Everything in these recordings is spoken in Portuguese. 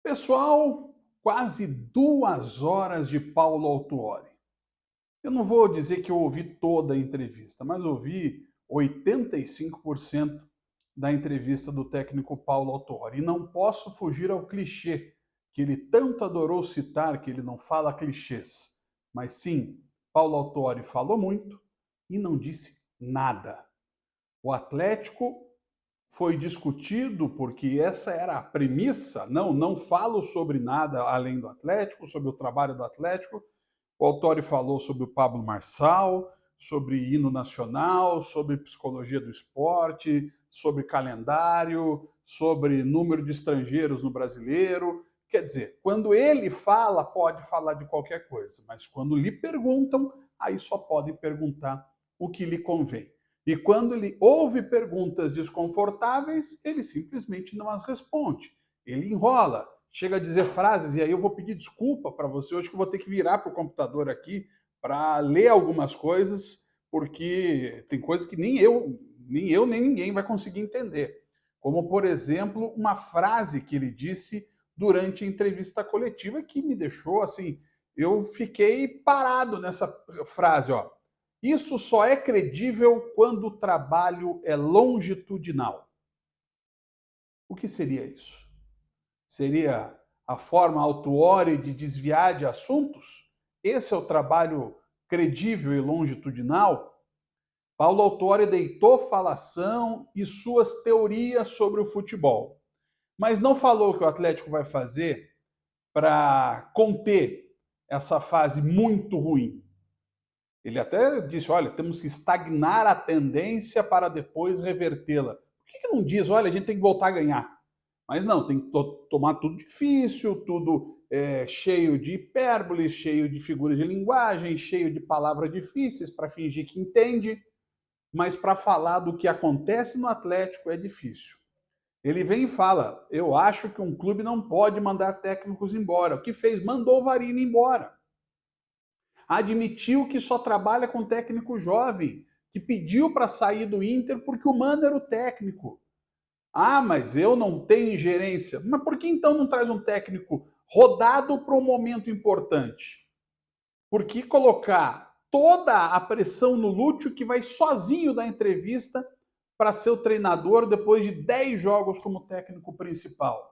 Pessoal, quase 2 horas de Paulo Autuori. Eu não vou dizer que eu ouvi toda a entrevista, mas ouvi 85% da entrevista do técnico Paulo Autuori. E não posso fugir ao clichê que ele tanto adorou citar, que ele não fala clichês. Mas sim, Paulo Autuori falou muito e não disse nada. O Atlético foi discutido porque essa era a premissa. Não falo sobre nada além do Atlético, sobre o trabalho do Atlético. O Autori falou sobre o Pablo Marçal, sobre hino nacional, sobre psicologia do esporte, sobre calendário, sobre número de estrangeiros no brasileiro. Quer dizer, quando ele fala, pode falar de qualquer coisa, mas quando lhe perguntam, aí só podem perguntar o que lhe convém. E quando ele ouve perguntas desconfortáveis, ele simplesmente não as responde. Ele enrola, chega a dizer frases, e aí eu vou pedir desculpa para você hoje, que eu vou ter que virar para o computador aqui para ler algumas coisas, porque tem coisas que nem ninguém vai conseguir entender. Como, por exemplo, uma frase que ele disse durante a entrevista coletiva que me deixou assim, eu fiquei parado nessa frase, ó. Isso só é credível quando o trabalho é longitudinal. O que seria isso? Seria a forma autuori de desviar de assuntos? Esse é o trabalho credível e longitudinal? Paulo Autuori deitou falação e suas teorias sobre o futebol, mas não falou o que o Atlético vai fazer para conter essa fase muito ruim. Ele até disse, olha, temos que estagnar a tendência para depois revertê-la. Por que não diz, olha, a gente tem que voltar a ganhar? Mas não, tem que tomar tudo difícil, tudo cheio de hipérbole, cheio de figuras de linguagem, cheio de palavras difíceis para fingir que entende, mas para falar do que acontece no Atlético é difícil. Ele vem e fala, eu acho que um clube não pode mandar técnicos embora. O que fez? Mandou o Varini embora. Admitiu que só trabalha com técnico jovem, que pediu para sair do Inter porque o Mano era o técnico. Ah, mas eu não tenho ingerência. Mas por que então não traz um técnico rodado para um momento importante? Por que colocar toda a pressão no Lúcio, que vai sozinho dar entrevista para ser o treinador depois de 10 jogos como técnico principal?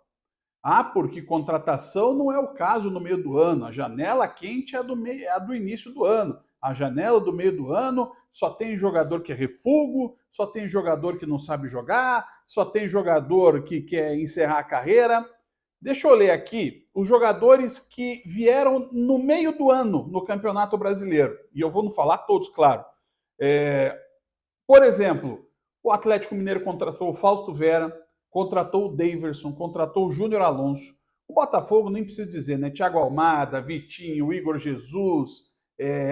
Ah, porque contratação não é o caso no meio do ano. A janela quente é a do início do ano. A janela do meio do ano só tem jogador que é refugo, só tem jogador que não sabe jogar, só tem jogador que quer encerrar a carreira. Deixa eu ler aqui os jogadores que vieram no meio do ano no Campeonato Brasileiro. E eu vou não falar todos, claro. Por exemplo, o Atlético Mineiro contratou o Fausto Vera, contratou o Daverson, contratou o Júnior Alonso. O Botafogo, nem preciso dizer, né? Thiago Almada, Vitinho, Igor Jesus,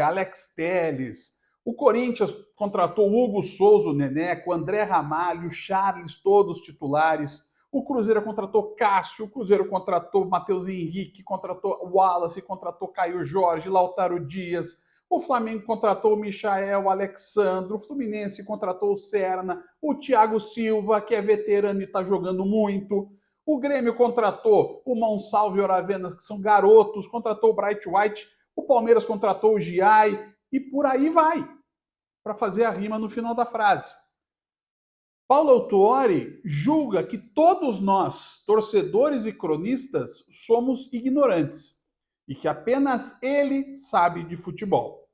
Alex Telles. O Corinthians contratou o Hugo Souza, o Neneco, André Ramalho, Charles, todos titulares. O Cruzeiro contratou Cássio, o Cruzeiro contratou Matheus Henrique, contratou Wallace, contratou Caio Jorge, Lautaro Dias. O Flamengo contratou o Michael, o Alexandre, o Fluminense contratou o Serna, o Thiago Silva, que é veterano e está jogando muito. O Grêmio contratou o Monsalve e o Oravenas, que são garotos, contratou o Bright White, o Palmeiras contratou o Giai, e por aí vai, para fazer a rima no final da frase. Paulo Autuori julga que todos nós, torcedores e cronistas, somos ignorantes e que apenas ele sabe de futebol.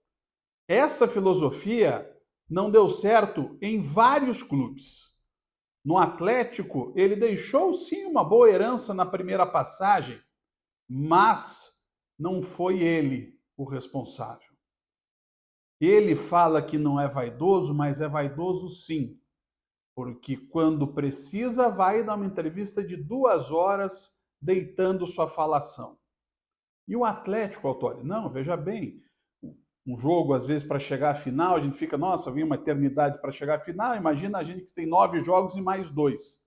Essa filosofia não deu certo em vários clubes. No Atlético, ele deixou sim uma boa herança na primeira passagem, mas não foi ele o responsável. Ele fala que não é vaidoso, mas é vaidoso sim, porque quando precisa vai dar uma entrevista de 2 horas deitando sua falação. E o Atlético, Autori, não, veja bem, um jogo, às vezes, para chegar à final, a gente fica, nossa, vem uma eternidade para chegar à final, imagina a gente que tem 9 jogos e mais 2.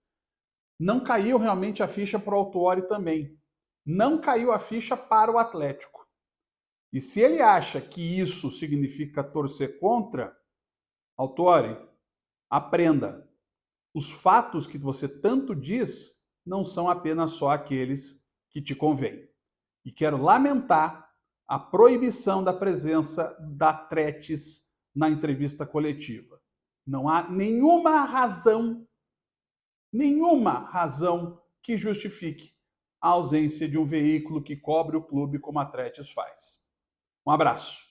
Não caiu realmente a ficha para o Autuori também. Não caiu a ficha para o Atlético. E se ele acha que isso significa torcer contra, Autuori, aprenda. Os fatos que você tanto diz não são apenas só aqueles que te convém. E quero lamentar a proibição da presença da Tretes na entrevista coletiva. Não há nenhuma razão que justifique a ausência de um veículo que cobre o clube como a Tretes faz. Um abraço.